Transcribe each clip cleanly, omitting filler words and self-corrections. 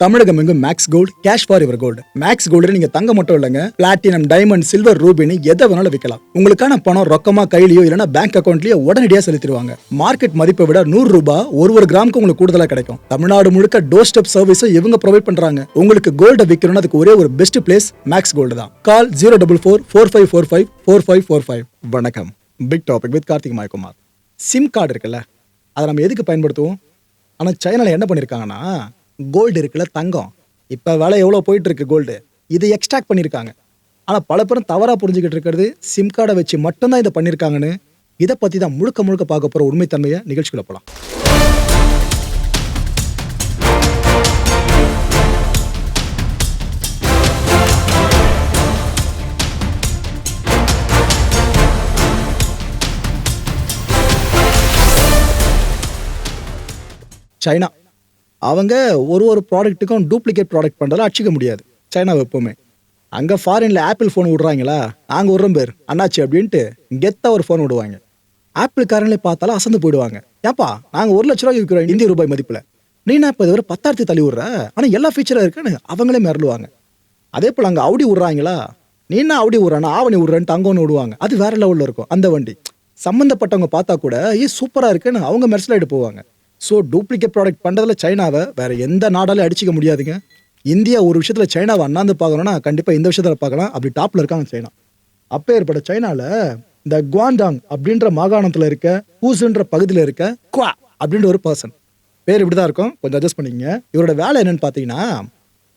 தமிழகம் எங்கும் Max Gold cash for your gold. Max Gold நீங்க தங்க மட்டும் இல்லைங்க, பிளாட்டினம், டைமண்ட், சில்வர், ரூபினி எதை வேணாலும் விற்கலாம். உங்களுக்கான பணம் ரொக்கமா கையிலயோ இல்லைன்னா பேங்க் அக்கௌண்ட்லயோ உடனடியாக செலுத்திடுவாங்க. மார்க்கெட் மதிப்பை விட 100 ரூபாய் ஒரு கிராமுக்கு உங்களுக்கு கூடுதலா கிடைக்கும். தமிழ்நாடு முழுக்க டோர் ஸ்டெப் சர்வீஸும் இவங்க ப்ரொவைட் பண்றாங்க. உங்களுக்கு கோல்ட விற்கணும்னு அதுக்கு ஒரே ஒரு பெஸ்ட் பிளேஸ் மேக்ஸ் கோல்டு தான். கால் 04445454545. வணக்கம். Big topic with Karthik Mayakumar. SIM card இருக்குல்ல, அதை நம்ம எதுக்கு பயன்படுத்துவோம்? ஆனால் சைனால என்ன பண்ணியிருக்காங்கன்னா, கோல்டு இருக்குல்ல, தங்கம், இப்போ விலை எவ்வளோ போயிட்டு இருக்கு கோல்டு, இதை எக்ஸ்ட்ராக்ட் பண்ணியிருக்காங்க. ஆனால் பல பேரும் தவறாக புரிஞ்சுக்கிட்டு இருக்கிறது சிம் கார்டை வச்சு மட்டும்தான் இதை பண்ணியிருக்காங்கன்னு. இதை பற்றி தான் முழுக்க முழுக்க பார்க்க போகிற உண்மைத்தன்மையை நிகழ்ச்சிக்குள்ள போகலாம். சைனா அவங்க ஒரு ப்ராடக்ட்டுக்கும் டூப்ளிகேட் ப்ராடக்ட் பண்ணுறதால அடிச்சிக்க முடியாது. சைனாவை எப்போவுமே அங்கே ஃபாரினில் ஆப்பிள் ஃபோன் விடுறாங்களா, நாங்கள் விடுறோம் பேர் அண்ணாச்சி அப்படின்ட்டு கெத்தாக ஒரு ஃபோன் விடுவாங்க. ஆப்பிள் காரங்களே பார்த்தாலும் அசந்து போயிடுவாங்க. ஏப்பா நாங்கள் 1 லட்ச ரூபாய்க்கு விற்கிறோம் இந்திய ரூபாய் மதிப்பில், நீனா இப்போ இது 10,000 தள்ளி விட்ற, ஆனால் எல்லா ஃபீச்சராக இருக்குன்னு அவங்களே மிரளுவாங்க. அதே போல் அங்கே அவுடி விட்றாங்களா, நீனா அவுடி விட்றானா ஆவணி விட்றேன்ட்டு அங்கே ஒன்று விடுவாங்க. அது வேற லெவலில் இருக்கும். அந்த வண்டி சம்மந்தப்பட்டவங்க பார்த்தா கூட சூப்பராக இருக்குன்னு அவங்க மெர்சலாயிட்டு போவாங்க. ஸோ டூப்ளிகேட் ப்ராடக்ட் பண்ணுறதுல சைனாவை வேறு எந்த நாடாலும் அடிச்சிக்க முடியாதுங்க. இந்தியா ஒரு விஷயத்தில் சைனாவை அண்ணாந்து பார்க்கணும்னா கண்டிப்பாக இந்த விஷயத்தில் பார்க்கலாம். அப்படி டாப்பில் இருக்காங்க சைனா. அப்போ ஏற்பட்ட சைனாவில் இந்த குவாண்டாங் அப்படின்ற மாகாணத்தில் இருக்க ஹூசுன்ற பகுதியில் இருக்க குவா அப்படின்ற ஒரு பர்சன், பேர் இப்படி தான் இருக்கும், கொஞ்சம் அட்ஜஸ்ட் பண்ணிக்கங்க. இவரோட வேலை என்னன்னு பார்த்தீங்கன்னா,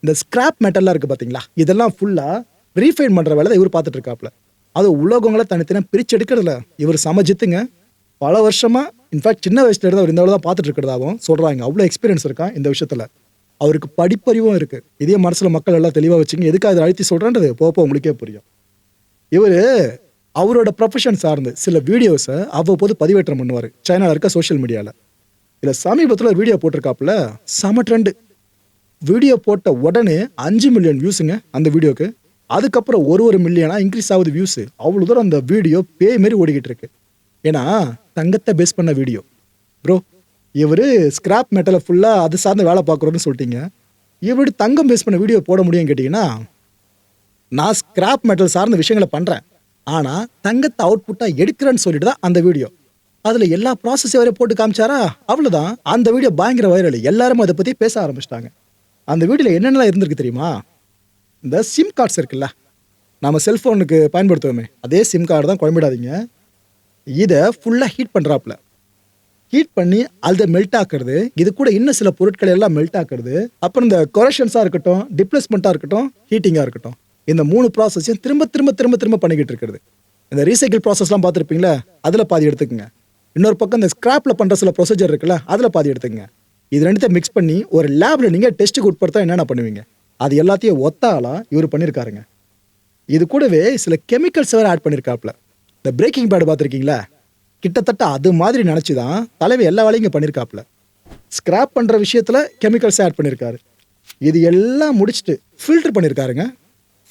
இந்த ஸ்கிராப் மெட்டல்லாம் இருக்குது பார்த்தீங்களா, இதெல்லாம் ஃபுல்லாக ரீஃபைன் பண்ணுற வேலை தான் இவர் பார்த்துட்டு இருக்காப்புல. அது உலகங்களை தனித்தனியாக பிரித்து எடுக்கிறதுல இவர் சமஜித்துங்க. பல வருஷமாக, இன்ஃபேக்ட் சின்ன வயசுல இருந்து அவர் இந்த தான் பார்த்துட்டு இருக்கிறதாகவும் சொல்கிறாங்க. அவ்வளோ எக்ஸ்பீரியன்ஸ் இருக்கான் இந்த விஷயத்தில். அவருக்கு படிப்பறிவும் இருக்குது. இதே மனசில் மக்கள் எல்லாம் தெளிவாக வச்சுங்க. எதுக்காக அதை அழுத்தி சொல்கிறேன்றது போப்போ உங்களுக்கே புரியும். இவர் அவரோட ப்ரொஃபஷன் சார்ந்து சில வீடியோஸை அவ்வப்போது பதிவேற்றம் பண்ணுவார் சைனாவில் இருக்க சோஷியல் மீடியாவில். இதில் சமீபத்தில் ஒரு வீடியோ போட்டிருக்காப்புல, செம ட்ரெண்டு. வீடியோ போட்ட உடனே 5 மில்லியன் வியூஸுங்க அந்த வீடியோக்கு. அதுக்கப்புறம் ஒரு மில்லியனாக இன்க்ரீஸ் ஆகுது வியூஸு. அவ்வளோ தூரம் அந்த வீடியோ பேய் மாரி ஓடிக்கிட்டு இருக்கு. ஏன்னா தங்கத்தை பேஸ் பண்ண வீடியோ. ப்ரோ, இவர் ஸ்கிராப் மெட்டலை ஃபுல்லாக அது சார்ந்து வேலை பார்க்குறோன்னு சொல்லிட்டீங்க, இவர் தங்கம் பேஸ் பண்ண வீடியோ போட முடியும்னு கேட்டிங்கன்னா, நான் ஸ்கிராப் மெட்டல் சார்ந்த விஷயங்களை பண்ணுறேன், ஆனால் தங்கத்தை அவுட்புட்டாக எடுக்கிறேன்னு சொல்லிட்டு தான் அந்த வீடியோ. அதில் எல்லா ப்ராசஸையும் வரை போட்டு காமிச்சாரா, அவ்வளோதான். அந்த வீடியோ பயங்கர வைரல். எல்லாரும் அதை பற்றி பேச ஆரம்பிச்சிட்டாங்க. அந்த வீடியோவில் என்னென்னலாம் இருந்திருக்கு தெரியுமா? இந்த சிம் கார்ட்ஸ் இருக்குல்ல, நம்ம செல்ஃபோனுக்கு பயன்படுத்துவோமே, அதே சிம் கார்டு தான், குழம்பிடாதீங்க. இதை ஃபுல்லாக ஹீட் பண்ணுறாப்புல. ஹீட் பண்ணி அதை மெல்ட் ஆக்குறது, இது கூட இன்னும் சில பொருட்களை எல்லாம் மெல்ட் ஆக்குறது, அப்புறம் இந்த கொரஷன்ஸாக இருக்கட்டும், டிப்ளேஸ்மெண்ட்டாக இருக்கட்டும், ஹீட்டிங்காக இருக்கட்டும், இந்த 3 ப்ராசஸையும் திரும்ப பண்ணிக்கிட்டு இருக்கிறது. இந்த ரீசைக்கிள் ப்ராசஸ்லாம் பார்த்துருப்பீங்களா, அதில் பாதி எடுத்துக்கங்க. இன்னொரு பக்கம் இந்த ஸ்கிராப்பில் பண்ணுற சில ப்ரொசீஜர் இருக்குல்ல, அதில் பாதி எடுத்துக்கங்க. இது ரெண்டுத்தையும் மிக்ஸ் பண்ணி ஒரு லேபில் நீங்கள் டெஸ்ட்டுக்கு உட்படுத்தா என்னென்ன பண்ணுவீங்க, அது எல்லாத்தையும் ஒத்தாலாம் இவர் பண்ணியிருக்காருங்க. இது கூடவே சில கெமிக்கல்ஸ் வேறு ஆட் பண்ணியிருக்காப்புல. இந்த பிரேக்கிங் பேட் பார்த்துருக்கீங்களா, கிட்டத்தட்ட அது மாதிரி நினச்சி தான் தலைவர் எல்லா வேலையும் இங்கே பண்ணியிருக்காப்புல. ஸ்கிராப் பண்ணுற விஷயத்தில் கெமிக்கல்ஸ் ஆட் பண்ணியிருக்காரு. இது எல்லாம் முடிச்சுட்டு ஃபில்டர் பண்ணியிருக்காருங்க.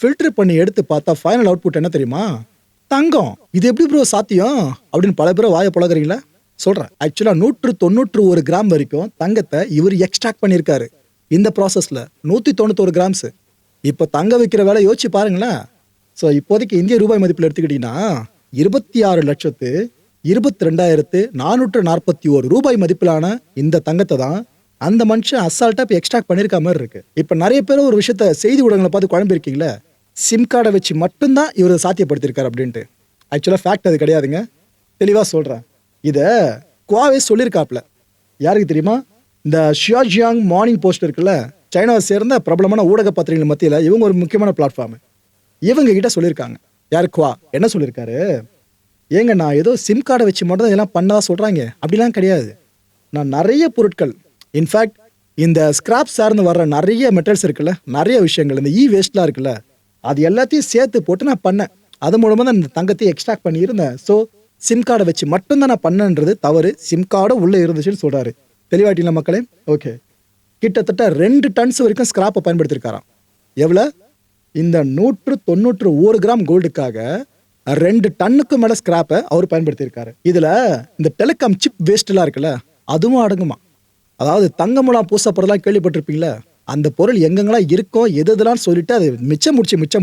ஃபில்டர் பண்ணி எடுத்து பார்த்தா ஃபைனல் அவுட்புட் என்ன தெரியுமா? தங்கம். இது எப்படி ப்ரோ சாத்தியம் அப்படின்னு பல பேர் வாயை பழகிறீங்களா? சொல்கிறேன். ஆக்சுவலாக 191 கிராம் வரைக்கும் தங்கத்தை இவர் எக்ஸ்ட்ராக்ட் பண்ணியிருக்காரு இந்த ப்ராசஸில். 191 கிராம்ஸு. இப்போ தங்க வைக்கிற வேலை யோசிச்சு பாருங்களேன். ஸோ இப்போதைக்கு இந்திய ரூபாய் மதிப்பில் எடுத்துக்கிட்டிங்கன்னா 26,22,441 ரூபாய் மதிப்பிலான இந்த தங்கத்தை தான் அந்த மனுஷன் அசால்ட்டாக இப்போ எக்ஸ்ட்ராக்ட் பண்ணியிருக்க மாதிரி இருக்கு. இப்போ நிறைய பேர் ஒரு விஷயத்த செய்தி ஊடகங்களை பார்த்து குழம்பிருக்கீங்களே, சிம் கார்டை வச்சு மட்டும்தான் இவர் சாத்தியப்படுத்தியிருக்காரு அப்படின்ட்டு. ஆக்சுவலாக ஃபேக்ட் அது கிடையாதுங்க. தெளிவாக சொல்கிறேன். இதை குவாவே சொல்லியிருக்காப்புல. யாருக்கு தெரியுமா? இந்த ஷியாஜியாங் மார்னிங் போஸ்ட் இருக்குல்ல, சைனாவை சேர்ந்த பிரபலமான ஊடக பத்திரிகைகள் மத்தியில் இவங்க ஒரு முக்கியமான பிளாட்ஃபார்ம். இவங்க கிட்ட சொல்லியிருக்காங்க. யார்? குவா என்ன சொல்லியிருக்காரு? ஏங்க, நான் ஏதோ சிம் கார்டை வச்சு மட்டும் தான் இதெல்லாம் பண்ணதான் சொல்கிறாங்க, அப்படிலாம் கிடையாது. நான் நிறைய பொருட்கள், இன்ஃபேக்ட் இந்த ஸ்கிராப் சார்ந்து வர்ற நிறைய மெட்டல்ஸ் இருக்குல்ல, நிறைய விஷயங்கள், இந்த வேஸ்ட்லாம் இருக்குல்ல, அது எல்லாத்தையும் சேர்த்து போட்டு நான் பண்ணேன். அது மூலமாக தான் இந்த தங்கத்தையும் எக்ஸ்ட்ராக்ட் பண்ணியிருந்தேன். ஸோ சிம் கார்டை வச்சு மட்டும்தான் நான் பண்ணேன்றது தவறு. சிம் கார்டும் உள்ளே இருந்துச்சுன்னு சொல்கிறாரு. தெளிவாட்டிங்களா மக்களே? ஓகே. கிட்டத்தட்ட 2 டன்ஸ் வரைக்கும் ஸ்கிராப்பை பயன்படுத்தியிருக்காராம். எவ்வளோ? இந்த 191 கிராம் கோல்டுக்காக 2 டன்னுக்கு மேலே ஸ்கிராப்பை அவர் பயன்படுத்தியிருக்காரு. இதில் இந்த டெலிகாம் சிப் வேஸ்ட்லாம் இருக்குல்ல, அதுவும் அடங்குமா. அதாவது தங்கமெல்லாம் பூசப்படுறதெல்லாம் கேள்விப்பட்டிருப்பீங்களா? அந்த பொருள் எங்கெங்கெல்லாம் இருக்கும் எது எதெல்லாம் சொல்லிட்டு அது மிச்சம்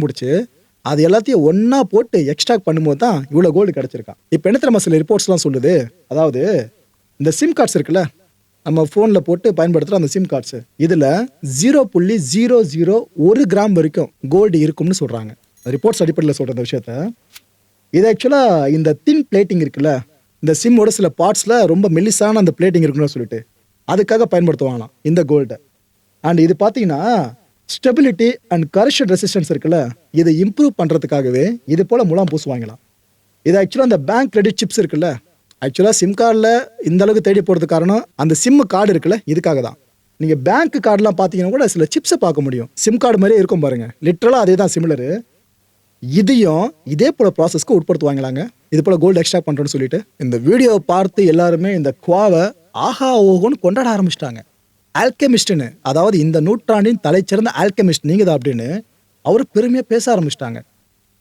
முடிச்சு அது எல்லாத்தையும் ஒன்றா போட்டு எக்ஸ்ட்ராக்ட் பண்ணும்போது தான் இவ்வளோ கோல்டு கிடச்சிருக்கான். இப்போ என்ன தெரியுமா சில ரிப்போர்ட்ஸ்லாம் சொல்லுது, அதாவது இந்த சிம் கார்ட்ஸ் இருக்குல்ல, நம்ம ஃபோனில் போட்டு பயன்படுத்துகிற அந்த சிம் கார்ட்ஸு, இதில் 0.001 கிராம் வரைக்கும் கோல்டு இருக்கும்னு சொல்கிறாங்க. ரிப்போர்ட்ஸ் அடிப்படையில் சொல்கிற இந்த விஷயத்த. இது ஆக்சுவலாக இந்த தின் பிளேட்டிங் இருக்குல்ல, இந்த சிம்மோட சில பார்ட்ஸில் ரொம்ப மெல்லிசான அந்த பிளேட்டிங் இருக்குன்னு சொல்லிட்டு அதுக்காக பயன்படுத்துவாங்களாம் இந்த கோல்டை. அண்ட் இது பார்த்தீங்கன்னா ஸ்டெபிலிட்டி அண்ட் கரெக்ஷன் ரெசிஸ்டன்ஸ் இருக்குல்ல, இதை இம்ப்ரூவ் பண்ணுறதுக்காகவே இது போல் முலாம் பூசுவாங்களாம். இது ஆக்சுவலாக அந்த பேங்க் கிரெடிட் சிப்ஸ் இருக்குல்ல, ஆக்சுவலாக சிம் கார்டில் இந்த அளவுக்கு தேடி போகிறது காரணம் அந்த சிம்மு கார்டு இருக்குல்ல, இதுக்காக தான். நீங்கள் பேங்க் கார்டெலாம் பார்த்தீங்கன்னா கூட சில சிப்ஸை பார்க்க முடியும், சிம் கார்டு மாதிரியே இருக்கும் பாருங்கள், லிட்ரலாக அதே தான் சிமிலரு. இதையும் இதே போல் ப்ராசஸ்க்கு உட்படுத்துவாங்களாங்க, இது போல் கோல்டு எக்ஸ்ட்ராக்ட் பண்ணுறோன்னு சொல்லிட்டு. இந்த வீடியோவை பார்த்து எல்லாருமே இந்த குவாவை ஆஹா ஓகோன்னு கொண்டாட ஆரம்பிச்சிட்டாங்க. ஆல்கெமிஸ்ட்னு, அதாவது இந்த நூற்றாண்டின் தலைச்சிறந்த ஆல்கெமிஸ்ட் நீங்கள் தான் அப்படின்னு அவர் பெருமையாக பேச ஆரம்பிச்சிட்டாங்க.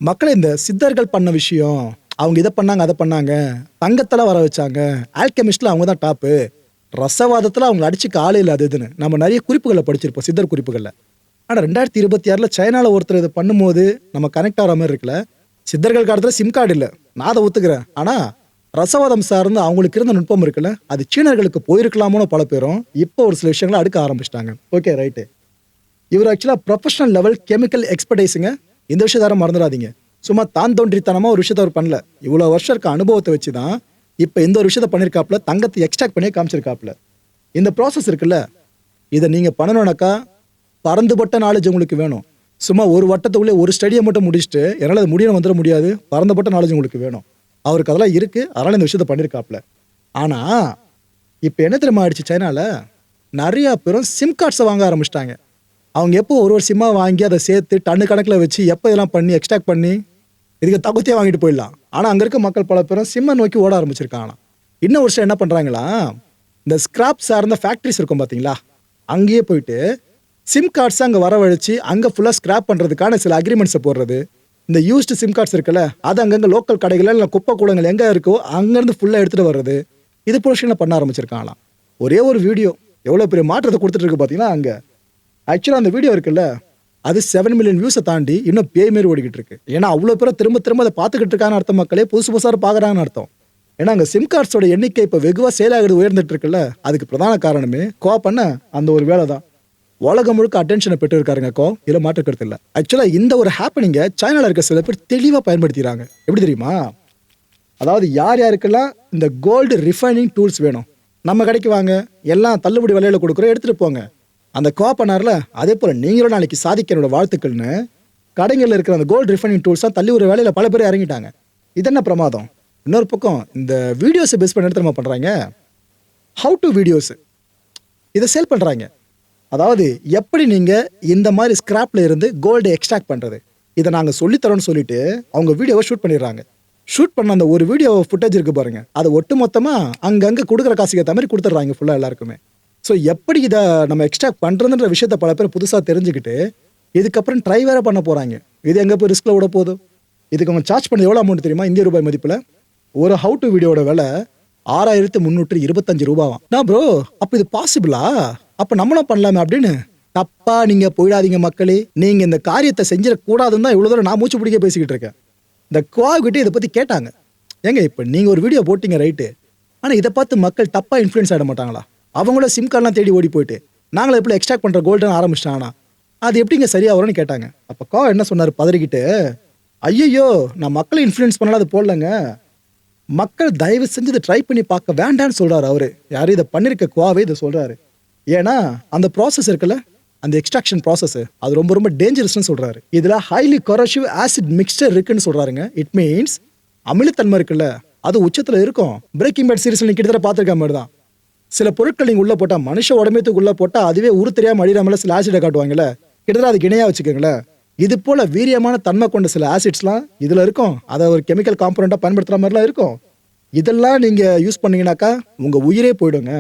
மக்களை இந்த சித்தர்கள் பண்ண விஷயம், அவங்க இதை பண்ணாங்க அதை பண்ணாங்க, தங்கத்தில் வர வச்சாங்க, ஆல்கெமிஸ்டில் அவங்க தான் டாப்பு, ரசவாதத்தில் அவங்களை அடிச்சுக்க ஆளே இல்லை அது இதுன்னு நம்ம நிறைய குறிப்புகளை படிச்சிருப்போம், சித்தர் குறிப்புகளில். ஆனால் 2026 சைனாவில் ஒருத்தர் இதை பண்ணும்போது நம்ம கனெக்ட் ஆகிற மாதிரி இருக்குல்ல. சித்தர்கள் காலத்தில் சிம் கார்டு இல்லை, நான் அதை ஒத்துக்கிறேன். ஆனால் ரசவாதம் சார்ந்து அவங்களுக்கு இருந்த நுட்பம் இருக்குல்ல, அது சீனர்களுக்கு போயிருக்கலாமோன்னு பல பேரும் இப்போ ஒரு சில விஷயங்களை அடுக்க ஆரம்பிச்சிட்டாங்க. Okay right. இவர் ஆக்சுவலாக ப்ரொஃபஷனல் லெவல் கெமிக்கல் எக்ஸ்பர்டைஸுங்க. இந்த விஷயம் யாரும் மறந்துடாதீங்க. சும்மா தான் தோன்றித்தனமாக ஒரு விஷயத்த அவர் பண்ணல, இவ்வளோ வருஷம் இருக்க அனுபவத்தை வச்சு தான் இப்போ இந்த ஒரு விஷயத்த பண்ணியிருக்காப்புல, தங்கத்தை எக்ஸ்ட்ராக்ட் பண்ணியே காமிச்சிருக்காப்புல. இந்த ப்ராசஸ் இருக்குல்ல, இதை நீங்கள் பண்ணணும்னாக்கா பறந்துபட்ட நாலேஜ் உங்களுக்கு வேணும். சும்மா ஒரு வட்டத்துக்குள்ளே ஒரு ஸ்டடியை மட்டும் முடிச்சுட்டு என்னால் அது முடியணும் வந்துட முடியாது, பறந்துபட்ட நாலேஜ் உங்களுக்கு வேணும். அவருக்கு அதெல்லாம் இருக்குது, அதனால் இந்த விஷயத்த பண்ணியிருக்காப்புல. ஆனால் இப்போ என்ன தெரியுமா ஆயிடுச்சு, சைனாவில் நிறையா பேரும் சிம் கார்ட்ஸை வாங்க ஆரம்பிச்சிட்டாங்க. அவங்க எப்போ ஒரு சிம்மாக வாங்கி அதை சேர்த்து டன்னு கணக்கில் வச்சு எப்போ இதெல்லாம் பண்ணி எக்ஸ்ட்ராக்ட் பண்ணி இதுக்கு தகுதியாக வாங்கிட்டு போயிடலாம். ஆனால் அங்கே இருக்க மக்கள் பல பேரும் சிம்மை நோக்கி ஓட ஆரம்பிச்சிருக்காங்க. இன்னும் ஒரு விஷயம் என்ன பண்ணுறாங்களா, இந்த ஸ்கிராப் சார்ந்த ஃபேக்ட்ரிஸ் இருக்கும் பார்த்தீங்களா, அங்கேயே போயிட்டு சிம் கார்ட்ஸை அங்கே வரவழைச்சு அங்கே ஃபுல்லாக ஸ்கிராப் பண்ணுறதுக்கான சில அக்ரிமெண்ட்ஸை போடுறது. இந்த யூஸ்டு சிம் கார்ட்ஸ் இருக்குல்ல, அது அங்கங்கே லோக்கல் கடைகளில் இல்லை குப்பை கூடங்கள் எங்கே இருக்கோ அங்கேருந்து ஃபுல்லாக எடுத்துகிட்டு வர்றது. இது போல விஷயங்களை பண்ண ஆரம்பிச்சிருக்காங்களாம். ஒரே ஒரு வீடியோ எவ்வளோ பெரிய மாற்றத்தை கொடுத்துட்டு இருக்கு பார்த்தீங்கன்னா. அங்கே ஆக்சுவலாக அந்த வீடியோ இருக்குல்ல, அது 7 மில்லியன் வியூஸை தாண்டி இன்னும் பேய் மாரி ஓடிக்கிட்டு இருக்கு. ஏன்னா அவ்வளோ பேரை திரும்ப அதை பார்த்துக்கிட்டு இருக்கான்னு அர்த்தம், மக்களே புதுசு புதுசாக பார்க்குறாங்கன்னு அர்த்தம். ஏன்னா அங்கே சிம் கார்ட்ஸோட எண்ணிக்கை இப்போ வெகுவாக சேலாகிறது உயர்ந்துட்டு இருக்குல்ல, அதுக்கு பிரதான காரணமே பண்ண அந்த ஒரு வேலை தான். உலகம் முழுக்க அட்டென்ஷனை பெற்று இருக்காருங்க இதில் மாற்றுக்கிறது இல்லை. ஆக்சுவலாக இந்த ஒரு ஹேப்பனிங்கை சைனாவில் இருக்க சில பேர் தெளிவாக பயன்படுத்திக்கிறாங்க. எப்படி தெரியுமா, அதாவது யார் யாருக்கெல்லாம் இந்த கோல்டு ரிஃபைனிங் டூல்ஸ் வேணும் நம்ம கடைக்கு வாங்க, எல்லாம் தள்ளுபடி விலையில் கொடுக்குறோம், எடுத்துகிட்டு போங்க. அந்த பண்ணார்ல, அதே போல் நீங்களும் நாளைக்கு சாதிக்கிறோட வாழ்த்துக்கள்னு கடைகளில் இருக்கிற அந்த கோல்டு ரிஃபைனிங் டூல்ஸாக தள்ளி ஒரு வேலையில் பல பேர் இறங்கிட்டாங்க. இது என்ன பிரமாதம். இன்னொரு பக்கம் இந்த வீடியோஸை பேஸ் பண்ணி எடுத்து நம்ம பண்ணுறாங்க, ஹவு டு வீடியோஸு இதை சேல் பண்ணுறாங்க. அதாவது எப்படி நீங்கள் இந்த மாதிரி ஸ்கிராப்பில் இருந்து கோல்டு எக்ஸ்ட்ராக்ட் பண்ணுறது, இதை நாங்கள் சொல்லித்தரோன்னு சொல்லிட்டு அவங்க வீடியோவை ஷூட் பண்ணிடுறாங்க. ஷூட் பண்ண அந்த ஒரு வீடியோ ஃபுட்டேஜ் இருக்குது பாருங்கள், அதை ஒட்டு மொத்தமாக அங்கங்கே கொடுக்குற காசுக்கு ஏற்ற மாதிரி கொடுத்துட்றாங்க ஃபுல்லாக எல்லாருக்குமே. ஸோ எப்படி இதை நம்ம எக்ஸ்ட்ராக்ட் பண்ணுறதுன்ற விஷயத்த பல பேர் புதுசாக தெரிஞ்சுக்கிட்டு இதுக்கப்புறம் ட்ரை வேறு பண்ண போகிறாங்க. இது எங்கே போய் ரிஸ்கில் விட போதும். இதுக்கு அவங்க சார்ஜ் பண்ண எவ்வளோ அமௌண்ட் தெரியுமா, இந்திய ரூபாய் மதிப்பில் ஒரு ஹவு டு வீடியோட விலை 6325 ரூபாவாம். நான் ப்ரோ அப்போ இது பாசிபிளா, அப்போ நம்மளும் பண்ணலாமே அப்படின்னு தப்பா நீங்கள் போயிடாதீங்க மக்களே. நீங்கள் இந்த காரியத்தை செஞ்சிடக்கூடாதுன்னு தான் இவ்வளோ தூரம் நான் மூச்சு பிடிக்க பேசிக்கிட்டு இருக்கேன். இந்த குவாகிட்டே இதை பற்றி கேட்டாங்க, ஏங்க இப்போ நீங்கள் ஒரு வீடியோ போட்டிங்க ரைட்டு, ஆனால் இதை பார்த்து மக்கள் தப்பாக இன்ஃப்ளூயன்ஸ் ஆகிட மாட்டாங்களா, அவங்கள சிம் கார்டெலாம் தேடி ஓடி போயிட்டு நாங்களே எப்படி எக்ஸ்ட்ராக்ட் பண்ணுற கோல்டுன்னு ஆரம்பிச்சிட்டாங்கன்னா அது எப்படிங்க சரியாக வரும்னு கேட்டாங்க. அப்போ என்ன சொன்னார் பதறிக்கிட்டு, ஐயோ நான் மக்களை இன்ஃப்ளூயன்ஸ் பண்ணலாம் அது போடலங்க, மக்கள் தயவு செஞ்சு இதை ட்ரை பண்ணி பார்க்க வேண்டான்னு சொல்கிறார் அவர். யாரும் இதை பண்ணியிருக்க குவாவே இதை சொல்கிறாரு. ஏன்னா அந்த ப்ராசஸ் இருக்குல்ல, அந்த எக்ஸ்ட்ராக்ஷன் ப்ராசஸ் அது ரொம்ப ரொம்ப டேஞ்சரஸ்ன்னு சொல்கிறாரு. இதில் ஹைலி கொரசிவ் ஆசிட் மிக்சர் இருக்குன்னு சொல்கிறாருங்க. இட் மீன்ஸ் அமிலத்தன்மை இருக்குல்ல, அது உச்சத்தில் இருக்கும். பிரேக்கிங் பேட் சீரிஸில் நீங்கள் கிட்டத்தட்ட பார்த்துருக்க மாதிரி தான். சில பொருட்கள் நீங்கள் உள்ளே போட்டால், மனுஷ உடம்பத்துக்கு உள்ளே போட்டால் அதுவே உரு தெரியாமல் அழியாமல் சில ஆசிடை காட்டுவாங்கல்ல, கிட்டத்தட்ட அதுக்கு இணையாக வச்சுக்கோங்களேன். இது போல் வீரியமான தன்மை கொண்ட சில ஆசிட்ஸ்லாம் இதில் இருக்கும். அதை ஒரு கெமிக்கல் காம்பனண்ட்டாக பயன்படுத்துகிற மாதிரிலாம் இருக்கும். இதெல்லாம் நீங்கள் யூஸ் பண்ணிங்கனாக்கா உங்கள் உயிரே போயிடுங்க.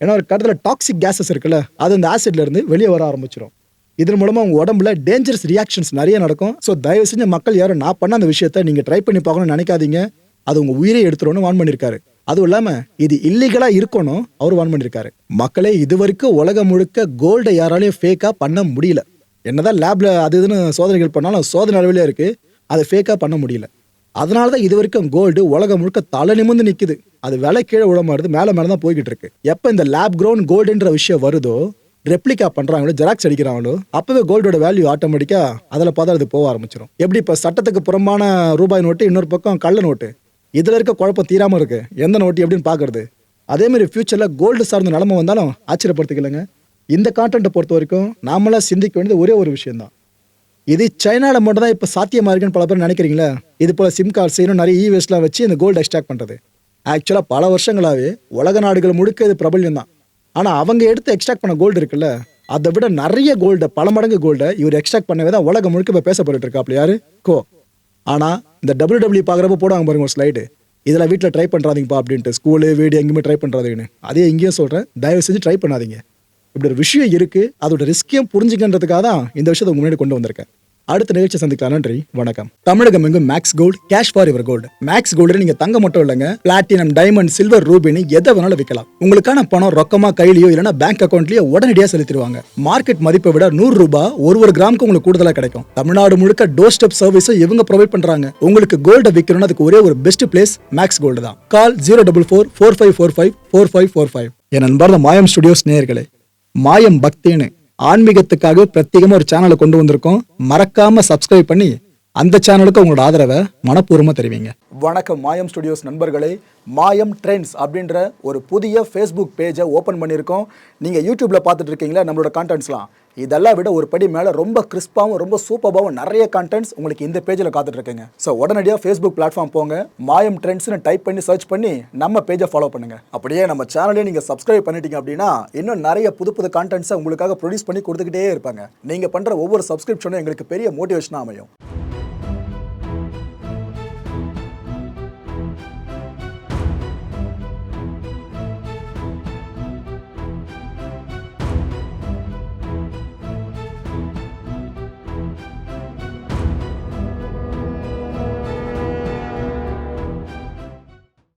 ஏன்னா ஒரு கடத்தில் டாக்ஸிக் கேஸஸ் இருக்குல்ல, அது அந்த ஆசிட்லேருந்து வெளியே வர ஆரம்பிச்சிடும். இதன் மூலமாக உங்கள் உடம்புல டேஞ்சரஸ் ரியாக்ஷன்ஸ் நிறைய நடக்கும். ஸோ தயவு செஞ்ச மக்கள் யாரும் நான் பண்ண அந்த விஷயத்தை நீங்கள் ட்ரை பண்ணி பார்க்கணும்னு நினைக்காதீங்க, அது உங்கள் உயிரே எடுத்துருவோன்னு வார்ன் பண்ணியிருக்காரு. அதுவும் இல்லாம இது இல்லீகலா இருக்கணும் அவர் வான் பண்ணிருக்காரு. மக்களே, இது வரைக்கும் உலகம் முழுக்க கோல்டை யாராலையும் ஃபேக்கா பண்ண முடியல. என்னதான் லேப்ல அது இதுன்னு சோதனைகள் பண்ணாலும் சோதனை அளவிலே இருக்கு, அதை ஃபேக்கா பண்ண முடியல. அதனால தான் இது வரைக்கும் கோல்டு உலகம் முழுக்க தலை நிமிர்ந்து நிக்குது. அது விலை கீழே விட மாறுது, மேல மேல தான் போய்கிட்டு இருக்கு. எப்ப இந்த லேப் கிரவுண்ட் கோல்டுன்ற விஷயம் வருதோ, ரெப்ளிகா பண்றாங்களோ, ஜெராக்ஸ் அடிக்கிறாங்களோ, அப்பவே கோல்டோட வேல்யூ ஆட்டோமேட்டிக்கா அதில் பார்த்தா அது போக ஆரம்பிச்சிடும். எப்படி இப்போ சட்டத்துக்கு புறம்பான ரூபாய் நோட்டு, இன்னொரு பக்கம் கள்ள நோட்டு, இதுல இருக்க குழப்பம் தீராம இருக்கு, எந்த நோட்டு எப்படின்னு பாக்குறது. அதே மாதிரி ஃபியூச்சர்ல கோல்டு சார்ந்த நிலைமை வந்தாலும் ஆச்சரியப்படுத்திக்கலங்க. இந்த கான்டென்ட்டை பொறுத்த வரைக்கும் நாமளா சிந்திக்க வேண்டியது ஒரே ஒரு விஷயம் தான். இது சைனால மட்டும் தான் இப்போ சாத்தியமா இருக்குன்னு பல பேர் நினைக்கிறீங்களா? இது போல சிம் கார்ட்ஸ் இன்னும் நிறைய வேஸ்ட்லாம் வச்சு இந்த கோல்டு எக்ஸ்ட்ராக்ட் பண்றது ஆக்சுவலாக பல வருஷங்களாவே உலக நாடுகள் முழுக்க இது பிரபல்யம் தான். ஆனால் அவங்க எடுத்து எக்ஸ்ட்ராக்ட் பண்ண கோல்டு இருக்குல்ல, அதை விட நிறைய கோல்டை, பல மடங்கு கோல்டை இவர் எக்ஸ்ட்ராக்ட் பண்ணவே தான் உலகம் முழுக்க இப்போ பேசப்பட்டு இருக்கா. அப்படி யாரு கோ. ஆனால் இந்த WWE பார்க்குறப்ப போடுவாங்க பாருங்க ஒரு ஸ்லைடு, இதெல்லாம் வீட்டில் ட்ரை பண்ணுறாதீங்கப்பா அப்படின்ட்டு, ஸ்கூலு வீடு எங்கேயுமே ட்ரை பண்ணுறாதீங்கன்னு. அதே இங்கேயும் சொல்கிறேன், தயவு செஞ்சு ட்ரை பண்ணாதீங்க. இப்படி ஒரு விஷயம் இருக்குது, அதோட ரிஸ்கையும் புரிஞ்சுக்கின்றதுக்காக தான் இந்த விஷயத்தை முன்னாடி கொண்டு வந்திருக்கேன். அடுத்த நிகழ்ச்சி சந்திக்கலாம். நன்றி, வணக்கம். தமிழகம் எங்கும் Max Gold, cash for your gold. Max Gold நீங்க தங்க மட்டும் இல்லைங்க, பிளாட்டினம், டைமண்ட், சில்வர், ரூபினி எதை வேணாலும் விற்கலாம். உங்களுக்கான பணம் ரொக்கமா கையிலயோ இல்லைன்னா பேங்க் அக்கௌண்ட்லயோ உடனடியாக செலுத்திடுவாங்க. மார்க்கெட் மதிப்பை விட 100 ரூபாய் ஒரு கிராமுக்கு உங்களுக்கு கூடுதலா கிடைக்கும். தமிழ்நாடு முழுக்க டோர் ஸ்டெப் சர்வீஸும் இவங்க ப்ரொவைட் பண்றாங்க. உங்களுக்கு கோல்டை விற்கணும்னு அதுக்கு ஒரே ஒரு பெஸ்ட் பிளேஸ் மேக்ஸ் கோல்டு தான். கால் 04445454545. என் அன்பார்ந்த மாயம் ஸ்டுடியோஸ் நேயர்களே, மாயம் பக்தின்னு ஆன்மீகத்துக்காக பிரத்யேகமா ஒரு சேனலை கொண்டு வந்திருக்கோம். மறக்காம சப்ஸ்கிரைப் பண்ணி அந்த சேனலுக்கு உங்களோட ஆதரவை மனப்பூர்வமா தெரிவிங்க. வணக்கம் மாயம் ஸ்டுடியோஸ் நண்பர்களே. மாயம் ட்ரெண்ட்ஸ் அப்படின்ற ஒரு புதிய ஃபேஸ்புக் பேஜை ஓப்பன் பண்ணியிருக்கோம். நீங்கள் யூடியூப்பில் பார்த்துட்டு இருக்கீங்களா நம்மளோட கான்டென்ட்ஸ்லாம், இதெல்லாம் விட ஒரு படி மேலே ரொம்ப கிறிஸ்பாகவும் ரொம்ப சூப்பராகவும் நிறைய கான்டென்ட்ஸ் உங்களுக்கு இந்த பேஜில் காத்துட்ருக்குங்க. ஸோ உடனடியாக ஃபேஸ்புக் பிளாட்ஃபார்ம் போங்க, மாயம் ட்ரெண்ட்ஸ்னு டைப் பண்ணி சர்ச் பண்ணி நம்ம பேஜை ஃபாலோ பண்ணுங்கள். அப்படியே நம்ம சேனலையும் நீங்கள் சப்ஸ்கிரைப் பண்ணிட்டீங்க அப்படின்னா இன்னும் நிறைய புது புது கான்டென்ட்ஸை உங்களுக்காக ப்ரொடியூஸ் பண்ணி கொடுத்துக்கிட்டே இருப்பாங்க. நீங்கள் பண்ணுற ஒவ்வொரு சப்ஸ்கிரிப்ஷனும் எங்களுக்கு பெரிய மோட்டிவேஷனாக அமையும்.